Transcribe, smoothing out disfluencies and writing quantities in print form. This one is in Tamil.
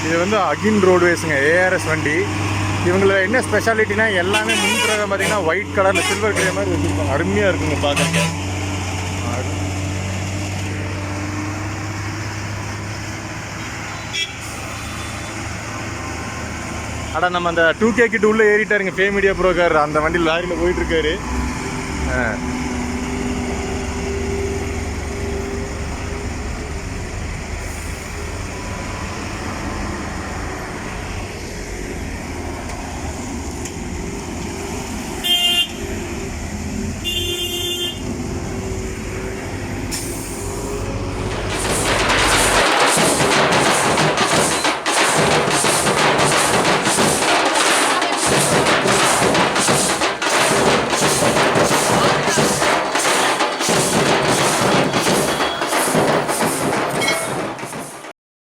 இது வந்து அகின் ரோட்வேஸுங்க, ஏஆர்எஸ் வண்டி. இவங்கள என்ன ஸ்பெஷாலிட்டினா எல்லாமே முன்புறம் பார்த்தீங்கன்னா ஒயிட் கலரில் சில்வர் கிரே மாதிரி வச்சுருப்பாங்க. அருமையாக இருக்குங்க பார்க்குறேன். அடா நம்ம அந்த 2K கிட்ட உள்ளே ஏறிட்டாருங்க ஃபே மீடியா புரோக்கர். அந்த வண்டியில் லாரியில் போயிட்டுருக்காரு.